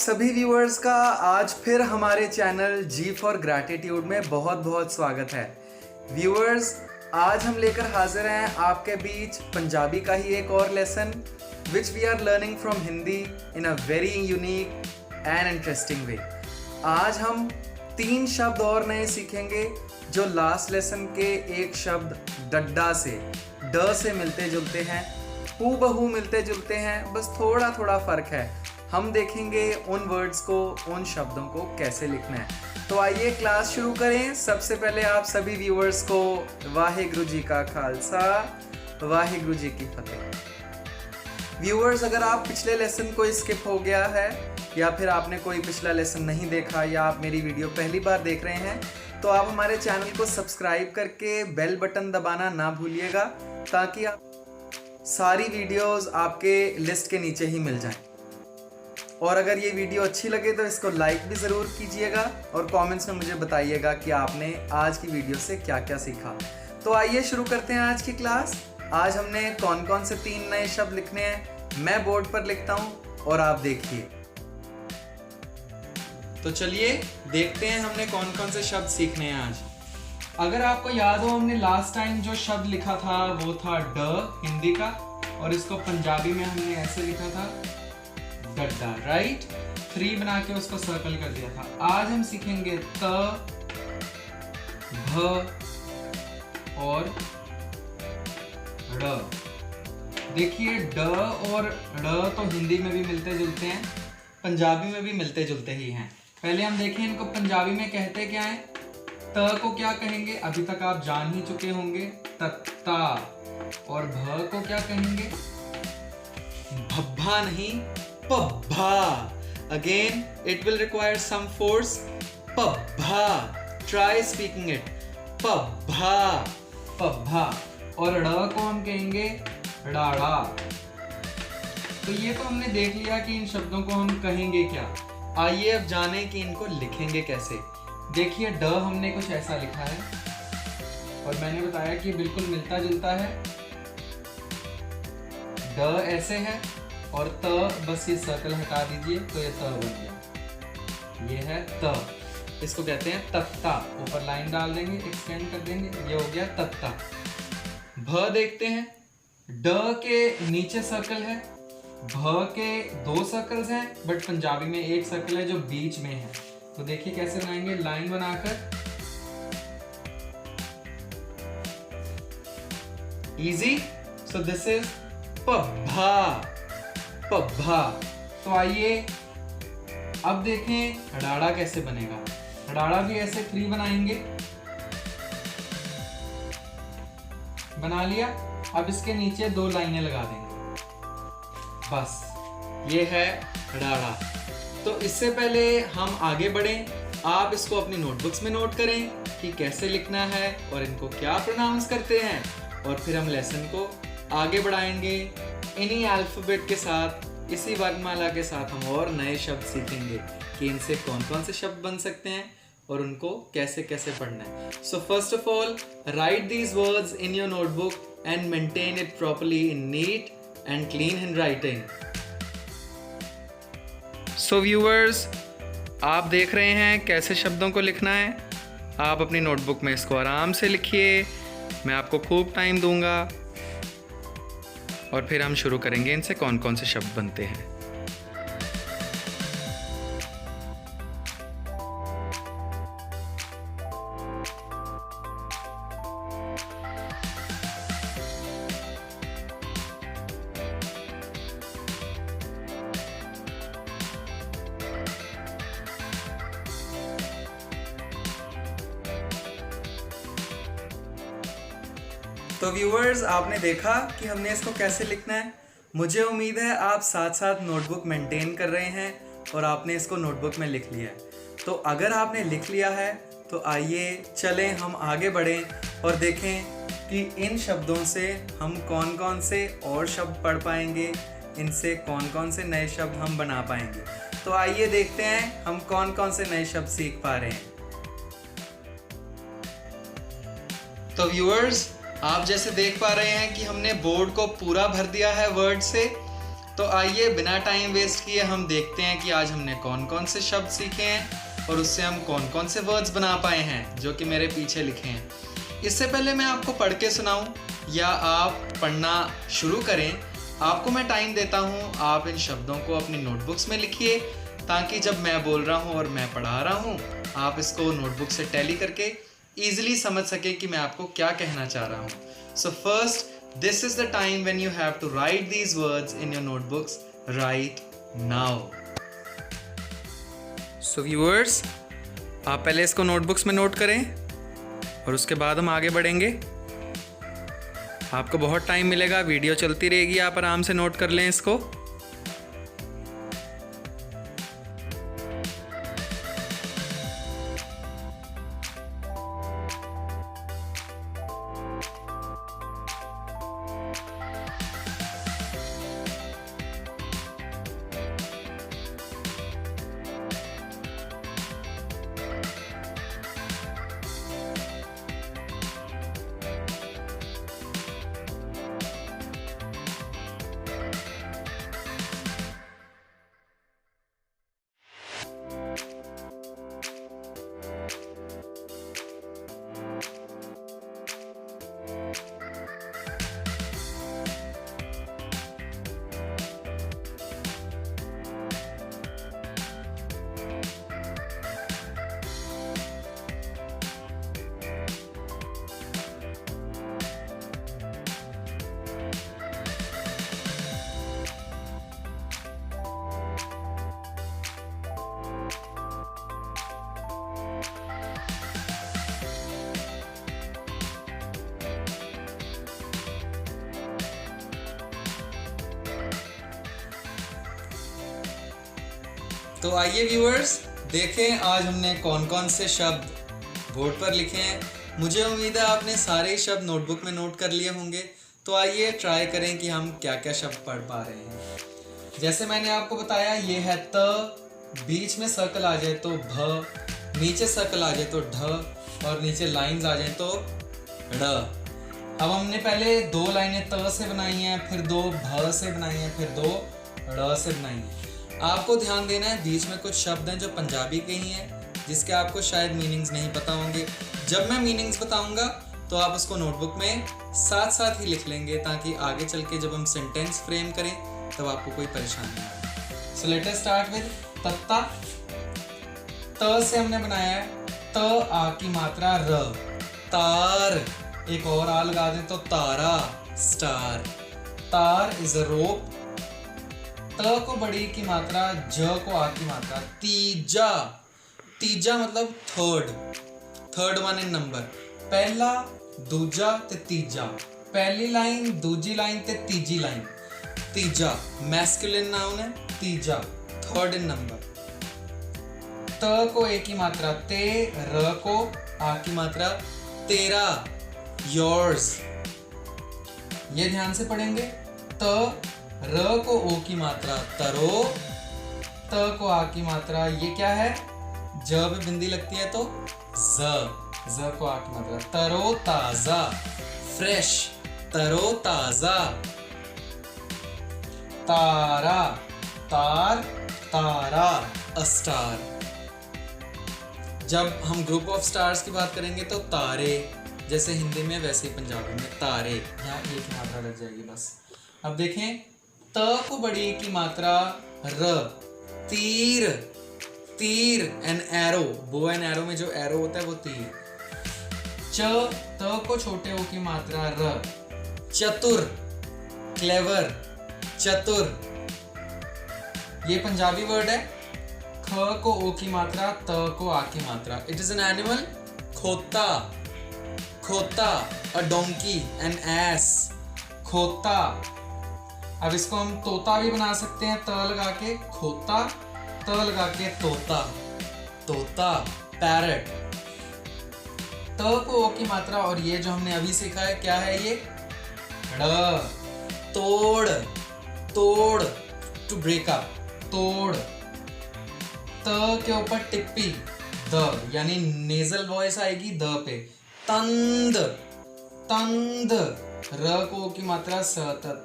सभी व्यूअर्स का आज फिर हमारे चैनल जी फॉर ग्रैटिट्यूड में बहुत बहुत स्वागत है। व्यूअर्स, आज हम लेकर हाजिर हैं आपके बीच पंजाबी का ही एक और lesson which we are learning from Hindi in a very unique and interesting way. आज हम 3 शब्द और नए सीखेंगे जो लास्ट लेसन के एक शब्द डड्डा से ड से मिलते जुलते हैं, हूबहू मिलते जुलते हैं, बस थोड़ा थोड़ा फर्क है। हम देखेंगे उन वर्ड्स को, उन शब्दों को कैसे लिखना है। तो आइए क्लास शुरू करें। सबसे पहले आप सभी व्यूअर्स को वाहिगुरु जी का खालसा, वाहिगुरु जी की फतेह। व्यूअर्स, अगर आप पिछले लेसन को स्किप हो गया है या फिर आपने कोई पिछला लेसन नहीं देखा या आप मेरी वीडियो पहली बार देख रहे हैं तो आप हमारे चैनल को सब्सक्राइब करके बेल बटन दबाना ना भूलिएगा ताकि आप सारी वीडियोस आपके लिस्ट के नीचे ही मिल जाएं। और अगर ये वीडियो अच्छी लगे तो इसको लाइक भी ज़रूर कीजिएगा और कमेंट्स में मुझे बताइएगा कि आपने आज की वीडियो से क्या क्या सीखा। तो आइए शुरू करते हैं आज की क्लास। आज हमने कौन कौन से 3 नए शब्द लिखने हैं मैं बोर्ड पर लिखता हूँ और आप देखिए। तो चलिए देखते हैं हमने कौन कौन से शब्द सीखने हैं आज। अगर आपको याद हो, हमने लास्ट टाइम जो शब्द लिखा था वो था ड हिंदी का, और इसको पंजाबी में हमने ऐसे लिखा था डड्डा, राइट। 3 बना के उसको सर्कल कर दिया था। आज हम सीखेंगे त, भ और ड़। देखिए ड और ड़ तो हिंदी में भी मिलते जुलते हैं, पंजाबी में भी मिलते जुलते ही हैं। पहले हम देखें इनको पंजाबी में कहते क्या है। त को क्या कहेंगे, अभी तक आप जान ही चुके होंगे, तत्ता। और भ को क्या कहेंगे, भब्भा नहीं, पब्भा। Again, it will require some force. पब्भा. Try speaking it. पब्भा, पब्भा। और ड़ को हम कहेंगे डाड़ा। तो ये तो हमने देख लिया कि इन शब्दों को हम कहेंगे क्या। आइए अब जाने कि इनको लिखेंगे कैसे। देखिए ड हमने कुछ ऐसा लिखा है और मैंने बताया कि बिल्कुल मिलता जुलता है। ड ऐसे है और त, बस ये सर्कल हटा दीजिए तो ये त बन गया। ये है त, इसको कहते हैं तत्ता। ऊपर लाइन डाल देंगे, एक्सटेंड कर देंगे, ये हो गया तत्ता। भ देखते हैं, ड के नीचे सर्कल है, भ के 2 सर्कल्स हैं, बट पंजाबी में एक सर्कल है जो बीच में है। तो देखिए कैसे बनाएंगे, लाइन बनाकर। इजी। सो दिस इज पब्भा, पब्भा। तो आइए अब देखें हड़ाड़ा कैसे बनेगा। हड़ाड़ा भी ऐसे 3 बनाएंगे, बना लिया। अब इसके नीचे 2 लाइनें लगा देंगे, बस ये है हड़ाड़ा। तो इससे पहले हम आगे बढ़ें, आप इसको अपनी नोटबुक्स में नोट करें कि कैसे लिखना है और इनको क्या प्रोनाउंस करते हैं, और फिर हम लेसन को आगे बढ़ाएंगे इन्हीं अल्फाबेट के साथ, इसी वर्णमाला के साथ हम और नए शब्द सीखेंगे कि इनसे कौन कौन से शब्द बन सकते हैं और उनको कैसे कैसे पढ़ना है। So first of all, right these words in your notebook and maintain it properly in neat and clean handwriting. So viewers, आप देख रहे हैं कैसे शब्दों को लिखना है। आप अपनी नोटबुक में इसको आराम से लिखिए, मैं आपको खूब टाइम दूंगा और फिर हम शुरू करेंगे इनसे कौन कौन से शब्द बनते हैं। तो व्यूअर्स, आपने देखा कि हमने इसको कैसे लिखना है। मुझे उम्मीद है आप साथ साथ नोटबुक मेंटेन कर रहे हैं और आपने इसको नोटबुक में लिख लिया है। तो अगर आपने लिख लिया है तो आइए चलें हम आगे बढ़ें और देखें कि इन शब्दों से हम कौन कौन से और शब्द पढ़ पाएंगे, इनसे कौन कौन से नए शब्द हम बना पाएंगे। तो आइए देखते हैं हम कौन कौन से नए शब्द सीख पा रहे हैं। तो व्यूअर्स, आप जैसे देख पा रहे हैं कि हमने बोर्ड को पूरा भर दिया है वर्ड से। तो आइए बिना टाइम वेस्ट किए हम देखते हैं कि आज हमने कौन कौन से शब्द सीखे हैं और उससे हम कौन कौन से वर्ड्स बना पाए हैं जो कि मेरे पीछे लिखे हैं। इससे पहले मैं आपको पढ़ के सुनाऊं या आप पढ़ना शुरू करें, आपको मैं टाइम देता हूं। आप इन शब्दों को अपनी नोटबुक्स में लिखिए ताकि जब मैं बोल रहा हूं और मैं पढ़ा रहा हूं आप इसको नोटबुक से टैली करके ईजिली समझ सके कि मैं आपको क्या कहना चाह रहा हूं। So first, this is the time when you have to write these words in your notebooks right now. So viewers, आप पहले इसको नोटबुक्स में नोट करें और उसके बाद हम आगे बढ़ेंगे। आपको बहुत टाइम मिलेगा, वीडियो चलती रहेगी, आप आराम से नोट कर लें इसको। तो आइए व्यूअर्स देखें आज हमने कौन कौन से शब्द बोर्ड पर लिखे हैं। मुझे उम्मीद है आपने सारे शब्द नोटबुक में नोट कर लिए होंगे। तो आइए ट्राई करें कि हम क्या क्या शब्द पढ़ पा रहे हैं। जैसे मैंने आपको बताया ये है त, बीच में सर्कल आ जाए तो भ, नीचे सर्कल आ जाए तो ढ और नीचे लाइंस आ जाए तो ड़। अब हमने पहले 2 लाइनें त से बनाई हैं, फिर 2 भ से बनाई हैं, फिर 2 ड़ से बनाई हैं। आपको ध्यान देना है बीच में कुछ शब्द हैं जो पंजाबी के ही हैं जिसके आपको शायद मीनिंग्स नहीं पता होंगे। जब मैं मीनिंग्स बताऊंगा तो आप उसको नोटबुक में साथ साथ ही लिख लेंगे ताकि आगे चल के जब हम सेंटेंस फ्रेम करें तब आपको कोई परेशानी नहीं आए। So let us start with तत्ता। त से हमने बनाया है त, आ की मात्रा र, तार। एक और आ लगा दें तो तारा, स्टार। तार इज अ रोप। त को बड़ी की मात्रा, ज को आ की मात्रा, तीजा। तीजा मतलब थर्ड वन इन नंबर। पहला, दूजा ते तीजा। पहली लाइन, दूजी लाइन ते तीजी लाइन। तीजा मैस्कुलिन नाउन है, तीजा थर्ड इन नंबर। त को ए की मात्रा ते, र को आ की मात्रा तेरा, योर्स। ये ध्यान से पढ़ेंगे। त, र को ओ की मात्रा तरो, त को आ की मात्रा ये क्या है, ज पे बिंदी लगती है तो ज को आ की मात्रा तरो ताजा, फ्रेश, तरो ताजा। तारा, तार, तारा, अ स्टार। जब हम ग्रुप ऑफ स्टार्स की बात करेंगे तो तारे, जैसे हिंदी में वैसे ही पंजाबी में तारे। यहाँ एक मात्रा लग जाएगी बस। अब देखें त को बड़ी की मात्रा र, तीर। तीर an arrow, bow and arrow में जो एरो होता है वो तीर। च, त को छोटे ओ की मात्रा र, चतुर, क्लेवर, चतुर। ये पंजाबी वर्ड है। ख को ओ की मात्रा, त को आ की मात्रा। इट इज एन एनिमल, खोता। खोता, अ डोंकी, एन एस, खोता। अब इसको हम तोता भी बना सकते हैं, त लगा के खोता, त लगा के तोता, तोता, पैरट। त को ओ की मात्रा और ये जो हमने अभी सीखा है क्या है ये, ड़, तोड़, तोड़, टू ब्रेक अप, तोड़। त के ऊपर टिप्पी, द, यानी नेजल वॉइस आएगी द पे, तंद, तंद। र को की मात्रा स,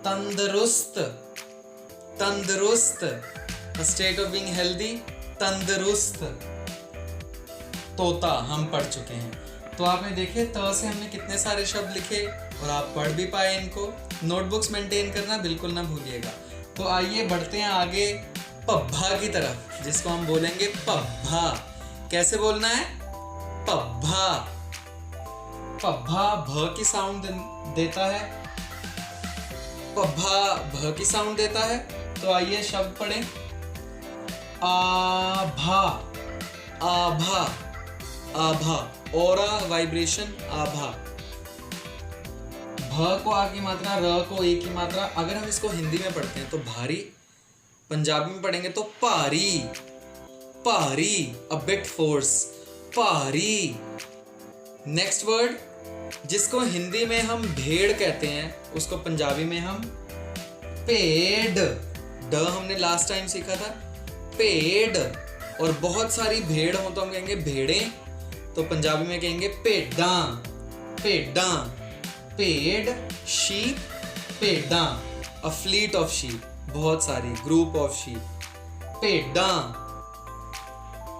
तंदरुस्त, तंदुरुस्त, स्टेट ऑफ बीइंग हेल्दी, तंदुरुस्त। तोता हम पढ़ चुके हैं। तो आपने देखे त से हमने कितने सारे शब्द लिखे और आप पढ़ भी पाए इनको। नोटबुक्स मेंटेन करना बिल्कुल ना भूलिएगा। तो आइए बढ़ते हैं आगे पब्भा की तरफ, जिसको हम बोलेंगे पब्भा। कैसे बोलना है? पब्भा। पब्भा भ की साउंड देता है, पब्भा भ की साउंड देता है। तो आइए शब्द पढ़ें। आभा, आभा, आभा, ऑरा, वाइब्रेशन, आभा। भ को आ की मात्रा, र को ए की मात्रा। अगर हम इसको हिंदी में पढ़ते हैं तो भारी, पंजाबी में पढ़ेंगे तो भारी, भारी, अ बिट फोर्स, भारी। नेक्स्ट वर्ड, जिसको हिंदी में हम भेड़ कहते हैं, उसको पंजाबी में हम पेड़, ड हमने लास्ट टाइम सीखा था, पेड़। और बहुत सारी भेड़ हो तो हम कहेंगे भेड़ें, तो पंजाबी में कहेंगे पेड़ा, पेड़ा। पेड़, sheep, peda, a fleet of sheep, बहुत सारी, ग्रुप ऑफ शीप, पेड़ा।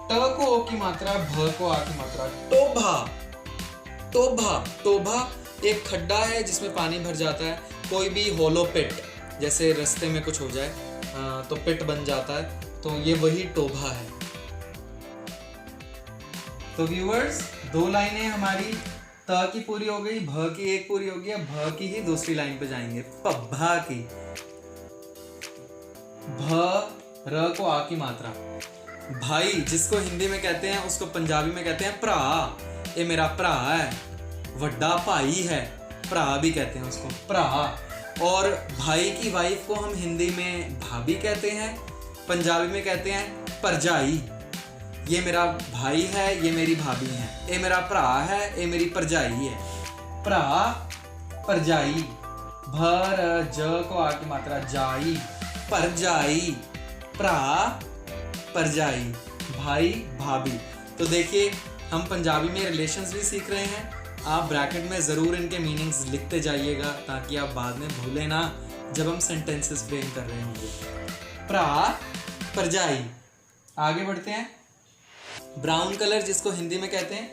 ट को ओ की मात्रा, भ को आ की मात्रा, टोभा, टोभा। टोभा एक खड्डा है जिसमें पानी भर जाता है। कोई भी होलो पिट, जैसे रास्ते में कुछ हो जाए तो पिट बन जाता है, तो ये वही टोभा है। तो व्यूअर्स, 2 लाइनें हमारी त की पूरी हो गई, भ की एक पूरी हो गई। अब भ की ही दूसरी लाइन पे जाएंगे, पब्भा की। भ, र को आ की मात्रा। भाई जिसको हिंदी में कहते हैं उसको पंजाबी में कहते हैं भरा। ये मेरा भरा है, वड्डा भाई है, भरा भी कहते हैं उसको, भरा। और भाई की वाइफ को हम हिंदी में भाभी कहते हैं, पंजाबी में कहते हैं परजाई। ये मेरा भाई है, ये मेरी भाभी है। ये मेरा भरा है, ये मेरी परजाई है। भरा, परजाई। भर, ज को आ की मात्रा, जाई, परजाई, भरा, परजाई, भाई, भाभी। तो देखिए, हम पंजाबी में रिलेशंस भी सीख रहे हैं। आप ब्रैकेट में ज़रूर इनके मीनिंग्स लिखते जाइएगा ताकि आप बाद में भूलें ना जब हम सेंटेंसेस फ्रेम कर रहे होंगे। भरा, परजाई। आगे बढ़ते हैं। ब्राउन कलर, जिसको हिंदी में कहते हैं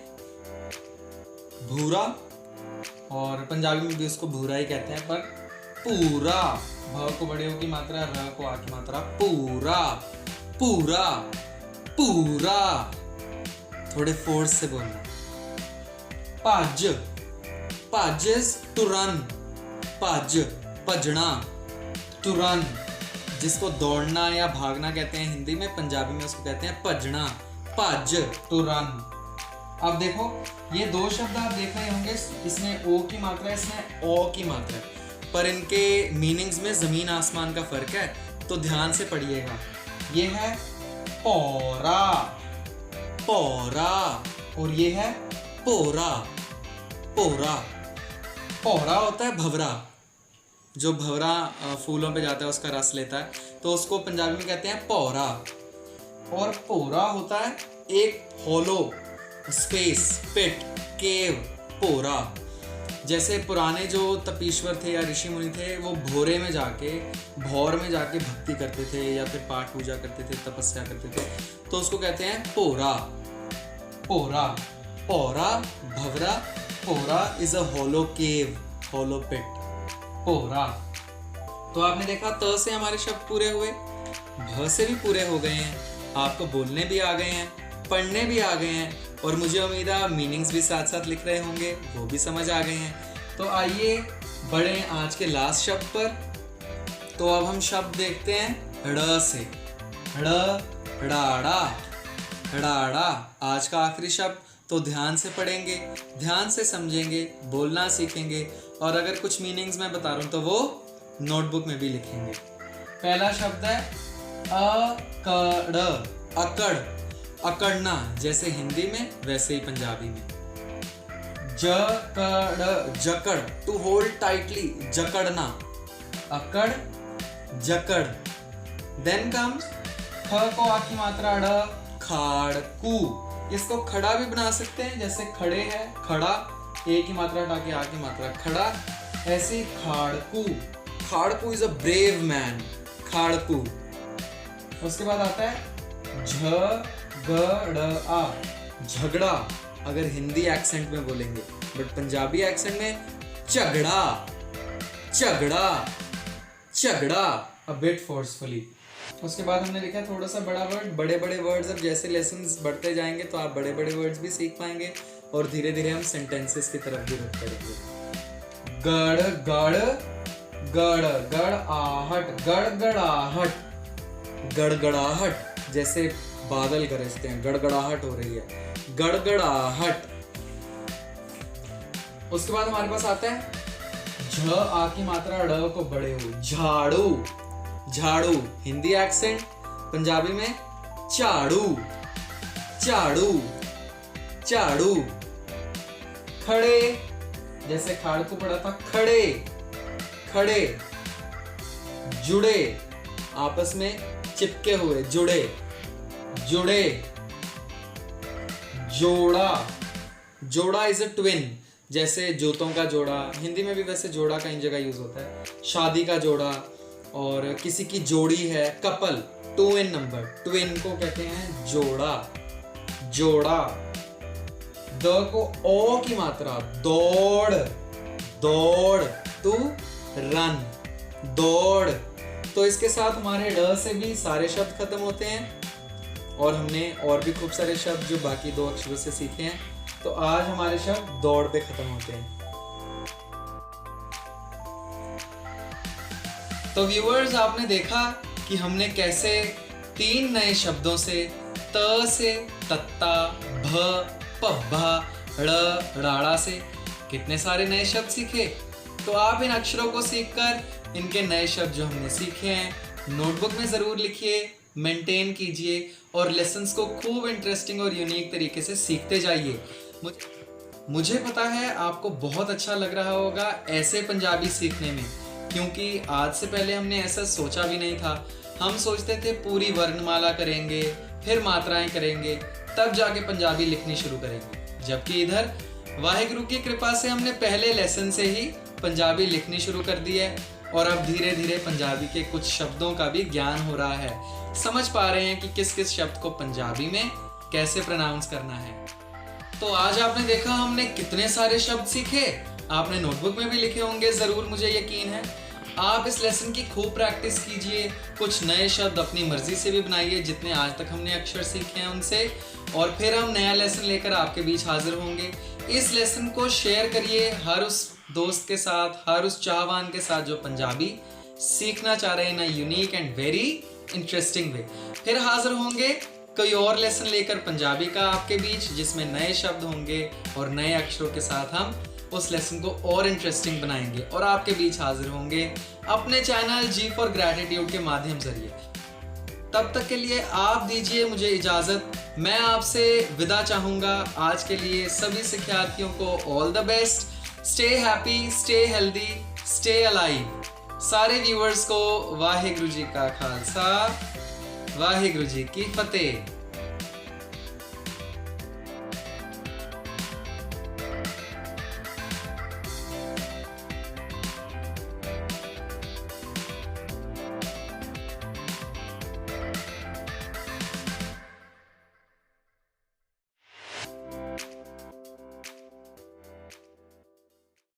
भूरा, और पंजाबी में भी उसको भूरा ही कहते हैं, पर पूरा। भ को बड़े ओ की मात्रा, र को आ की मात्रा, पूरा, पूरा, पूरा। थोड़े फोर्स से बोलना। भज, भज इज टू रन, भज, भजना, टू रन, जिसको दौड़ना या भागना कहते हैं हिंदी में, पंजाबी में उसको कहते हैं भजना, भज, टू रन। अब देखो, ये 2 शब्द आप देख रहे होंगे, इसमें ओ की मात्रा है, इसमें ओ की मात्रा है, पर इनके मीनिंग्स में जमीन आसमान का फर्क है, तो ध्यान से पढ़िएगा। ये है पौरा, पौरा, और ये है पोरा, पोरा। पौरा होता है भंवरा, जो भंवरा फूलों पे जाता है उसका रस लेता है, तो उसको पंजाबी में कहते हैं पौरा। और पोरा होता है एक होलो स्पेस, पिट, केव, पोरा। जैसे पुराने जो तपीश्वर थे या ऋषि मुनि थे, वो भोरे में जाके, भौर में जाके भक्ति करते थे या फिर पाठ पूजा करते थे, तपस्या करते थे, तो उसको कहते हैं पोरा, पोरा। पौरा, भंवरा, पोरा इज अ होलो केव, होलो पिट, पोरा। तो आपने देखा, त से हमारे शब्द पूरे हुए, भ से भी पूरे हो गए हैं, आपको बोलने भी आ गए हैं, पढ़ने भी आ गए हैं, और मुझे उम्मीद है मीनिंग्स भी साथ साथ लिख रहे होंगे, वो भी समझ आ गए हैं। तो आइए बढ़े आज के लास्ट शब्द पर। तो अब हम शब्द देखते हैं ड़ से। ड़, ड़ाड़ा, ड़ाड़ा आज का आखिरी शब्द। तो ध्यान से पढ़ेंगे, ध्यान से समझेंगे, बोलना सीखेंगे, और अगर कुछ मीनिंग्स मैं बता रहा हूँ तो वो नोटबुक में भी लिखेंगे। पहला शब्द है अकड़, अकड़, अकड़ना, जैसे हिंदी में वैसे ही पंजाबी में। जकड़, जकड़, टू होल्ड टाइटली, जकड़ना, अकड़, जकड़। देन कम्स ख को आ की मात्रा ड़, खाड़कू। इसको खड़ा भी बना सकते हैं, जैसे खड़े है, खड़ा, ए की मात्रा हटा के आ की मात्रा, खड़ा, ऐसे खाड़कू। खाड़कू इज अ ब्रेव मैन, खाड़कू। उसके बाद आता है झगड़ा, झगड़ा अगर हिंदी एक्सेंट में बोलेंगे, बट पंजाबी एक्सेंट में झगड़ा, झगड़ा, झगड़ा, अ बिट फोर्सफुली। उसके बाद हमने लिखा थोड़ा सा बड़ा वर्ड। बड़े बड़े वर्ड्स, अब जैसे लेसन्स बढ़ते जाएंगे तो आप बड़े बड़े वर्ड्स भी सीख पाएंगे और धीरे धीरे हम सेंटेंसेस की तरफ भी रुख करेंगे। गड़ गड़, गड़ गड़ आहट, गड़गड़ाहट, गड़गड़ाहट जैसे बादल गरजते हैं, गड़गड़ाहट हो रही है, गड़गड़ाहट। उसके बाद हमारे पास आता है झ आ की मात्रा ड़ को बड़े हो, झाड़ू, झाड़ू हिंदी एक्सेंट, पंजाबी में झाड़ू, झाड़ू, झाड़ू। खड़े जैसे खाड़ को पड़ा था, खड़े, खड़े। जुड़े आपस में चिपके हुए, जुड़े, जुड़े। जोड़ा, जोड़ा इज अ ट्विन, जैसे जूतों का जोड़ा, हिंदी में भी वैसे जोड़ा कई जगह यूज होता है, शादी का जोड़ा, और किसी की जोड़ी है, couple, two in number, twin को कहते हैं जोड़ा, जोड़ा। द को ओ की मात्रा, दौड़, दौड़, टू रन, दौड़। तो इसके साथ हमारे ड से भी सारे शब्द खत्म होते हैं और हमने और भी खूब सारे शब्द जो बाकी दो अक्षरों से सीखे हैं। तो आज हमारे शब्द दौड़ पे खत्म होते हैं। तो व्यूअर्स, आपने देखा कि हमने कैसे 3 नए शब्दों से त से तत्ता, भ, पब्भा, ड़, राड़ा से कितने सारे नए शब्द सीखे। तो आप इन अक्षरों को सीखकर इनके नए शब्द जो हमने सीखे हैं नोटबुक में ज़रूर लिखिए, मेंटेन कीजिए और लेसन्स को खूब इंटरेस्टिंग और यूनिक तरीके से सीखते जाइए। मुझे पता है आपको बहुत अच्छा लग रहा होगा ऐसे पंजाबी सीखने में, क्योंकि आज से पहले हमने ऐसा सोचा भी नहीं था। हम सोचते थे पूरी वर्णमाला करेंगे, फिर मात्राएं करेंगे, तब जाके पंजाबी लिखनी शुरू करेंगे। जबकि इधर वाहिगुरु की कृपा से हमने पहले लेसन से ही पंजाबी लिखनी शुरू कर दी है और अब धीरे धीरे पंजाबी के कुछ शब्दों का भी ज्ञान हो रहा है। समझ पा रहे हैं कि किस किस शब्द को पंजाबी में कैसे प्रोनाउंस करना है। तो आज आपने देखा हमने कितने सारे शब्द सीखे। आपने नोटबुक में भी लिखे होंगे ज़रूर, मुझे यकीन है। आप इस लेसन की खूब प्रैक्टिस कीजिए, कुछ नए शब्द अपनी मर्जी से भी बनाइए जितने आज तक हमने अक्षर सीखे हैं उनसे, और फिर हम नया लेसन लेकर आपके बीच हाजिर होंगे। इस लेसन को शेयर करिए हर उस दोस्त के साथ, हर उस चाहवान के साथ जो पंजाबी सीखना चाह रहे हैं ना unique and very interesting way. फिर हाजिर होंगे कोई और लेसन लेकर पंजाबी का आपके बीच, जिसमें नए शब्द होंगे और नए अक्षरों के साथ हम उस लेसन को और इंटरेस्टिंग बनाएंगे और आपके बीच हाजिर होंगे अपने चैनल जी फॉर ग्रैटिट्यूड के माध्यम जरिए। तब तक के लिए आप दीजिए मुझे इजाज़त। मैं आपसे विदा चाहूँगा। आज के लिए सभी शिक्षार्थियों को all the best. Stay happy, stay healthy, stay alive. सारे व्यूअर्स को वाहिगुरु जी का खालसा, वाहिगुरु जी की फतेह।